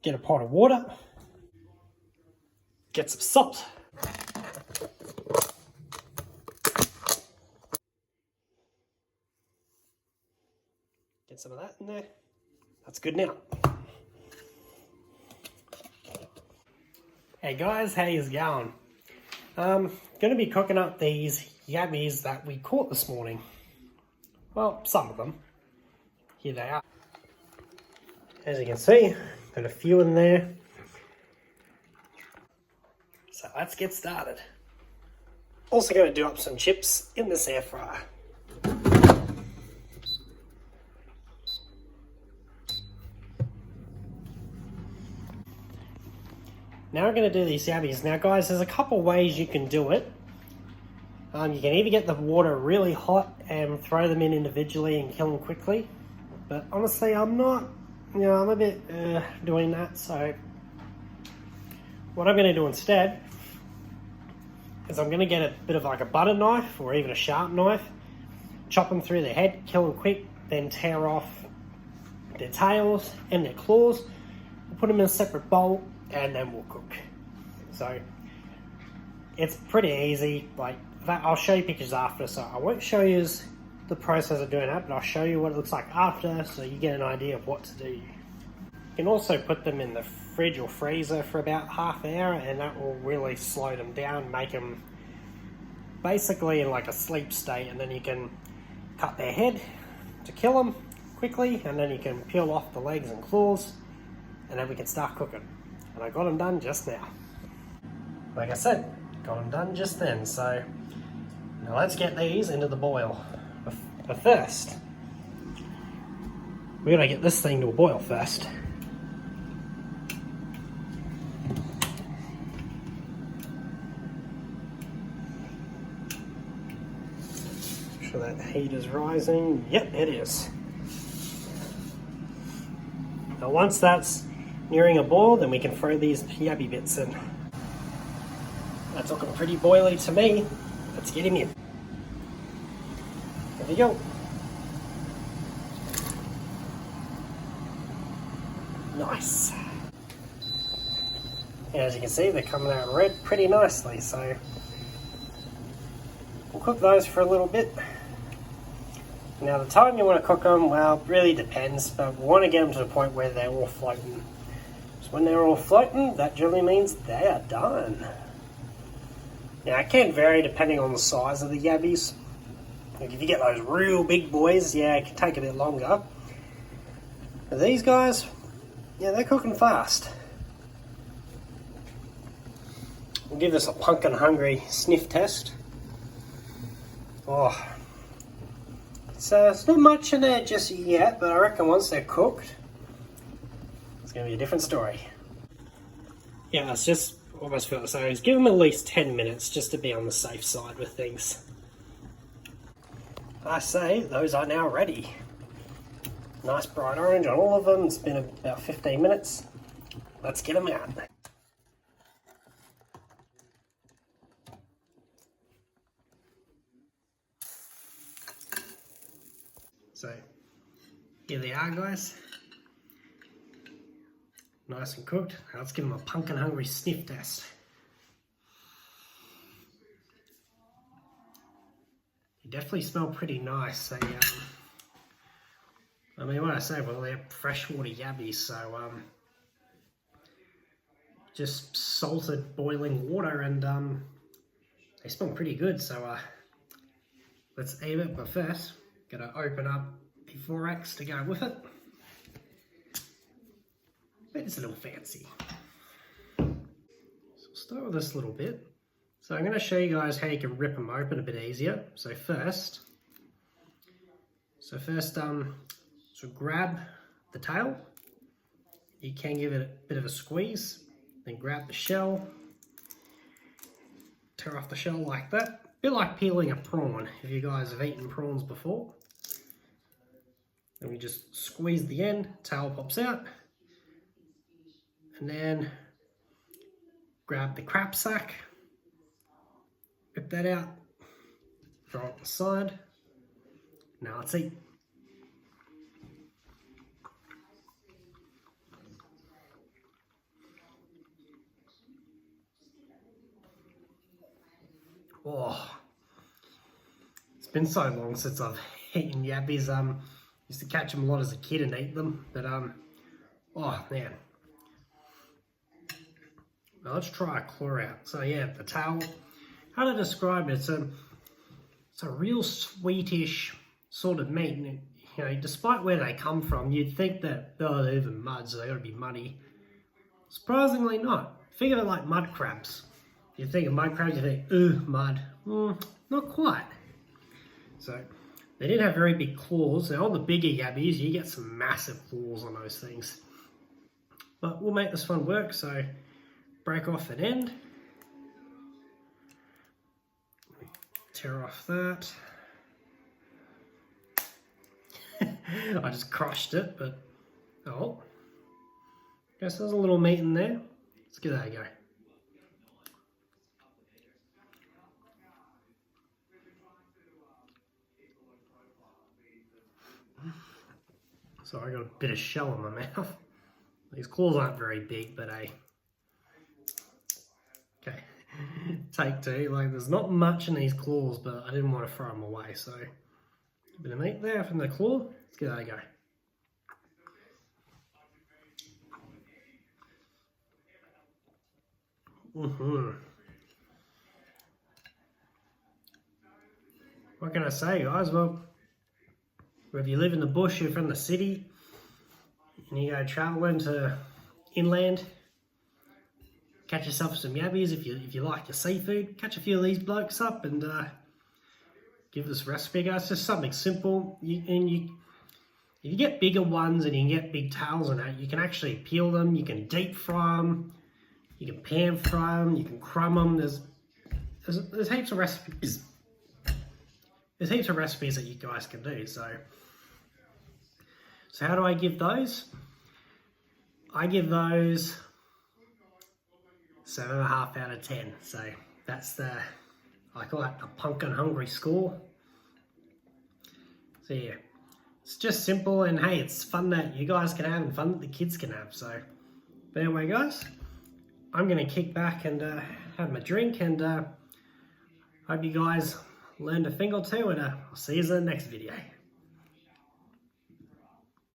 Get a pot of water. Get some salt. Get some of that in there. That's good now. Hey guys, how you going? Going to be cooking up these yabbys that we caught this morning. Well, some of them. Here they are. As you can see, got a few in there. So let's get started. Also going to do up some chips in this air fryer. Now we're going to do these yabbys. Now guys, there's a couple ways you can do it. You can either get the water really hot and throw them in individually and kill them quickly. But honestly, I'm not, I'm a bit doing that. So what I'm going to do instead is I'm going to get a bit of like a butter knife or even a sharp knife, chop them through their head, kill them quick, then tear off their tails and their claws. We'll put them in a separate bowl and then we'll cook. So it's pretty easy. Like that, I'll show you pictures after, so I won't show you the process of doing that, but I'll show you what it looks like after so you get an idea of what to do. You can also put them in the fridge or freezer for about half an hour, and that will really slow them down, make them basically in like a sleep state, and then you can cut their head to kill them quickly, and then you can peel off the legs and claws, and then we can start cooking. And I got them done just now. Like I said, got them done just then, so now let's get these into the boil. But first, we're gonna get this thing to a boil first. Make sure that heat is rising. Yep, it is. Now once that's nearing a boil, then we can throw these yabby bits in. That's looking pretty boily to me. Let's get him in. There we go. Nice. And as you can see, they're coming out red pretty nicely, so we'll cook those for a little bit. Now the time you want to cook them, well, really depends, but we want to get them to the point where they're all floating. So when they're all floating, that generally means they are done. Now it can vary depending on the size of the yabbys. Like if you get those real big boys, yeah, it can take a bit longer. But these guys, yeah, they're cooking fast. We'll give this a pumpkin hungry sniff test. Oh, it's not much in there just yet, but I reckon once they're cooked, it's going to be a different story. Yeah, it's just almost feel the same. Give them at least 10 minutes just to be on the safe side with things. I say those are now ready. Nice bright orange on all of them. It's been about 15 minutes. Let's get them out. So here they are, guys. Nice and cooked. Now let's give them a pumpkin hungry sniff test. They definitely smell pretty nice. They, I mean, when I say, well, they're freshwater yabbies, so just salted boiling water, and they smell pretty good. So let's eat it. But first, gotta open up the 4X to go with it. But it's a little fancy. So we'll start with this little bit. So I'm going to show you guys how you can rip them open a bit easier. So first, so grab the tail. You can give it a bit of a squeeze. Then grab the shell. Tear off the shell like that. A bit like peeling a prawn, if you guys have eaten prawns before. Then we just squeeze the end, tail pops out. And then grab the crap sack, rip that out, throw it on the side. Now let's eat. Oh, it's been so long since I've eaten yabbys. Used to catch them a lot as a kid and eat them, but oh man. Now let's try a claw out. So yeah, the tail. How to describe it? It's a real sweetish sort of meat. And, you know, despite where they come from, you'd think that they're even mud, so they got to be muddy. Surprisingly not. Think of it like mud crabs. You think of mud crabs, you think, ooh, mud. Not quite. So they did have very big claws. Now on the bigger yabbys, you get some massive claws on those things. But we'll make this one work, so break off an end. Tear off that. I just crushed it, but oh. Guess there's a little meat in there. Let's give that a go. So I got a bit of shell in my mouth. These claws aren't very big, but hey. Okay, take two. Like, there's not much in these claws, but I didn't want to throw them away, so a bit of meat there from the claw. Let's give that a go. What can I say, guys? Well, if you live in the bush, you're from the city, and you go traveling to inland, catch yourself some yabbys if you like your seafood. Catch a few of these blokes up and give this recipe, guys. It's just something simple. If you get bigger ones and you can get big tails on that, you can actually peel them. You can deep fry them. You can pan fry them. You can crumb them. There's heaps of recipes. There's heaps of recipes that you guys can do. So how do I give those? I give those 7.5 out of 10. So that's I call that a pumpkin hungry score. So yeah, it's just simple, and hey, it's fun that you guys can have and fun that the kids can have. So, but anyway, guys, I'm gonna kick back and have my drink, and hope you guys learned a thing or two, and I'll see you in the next video.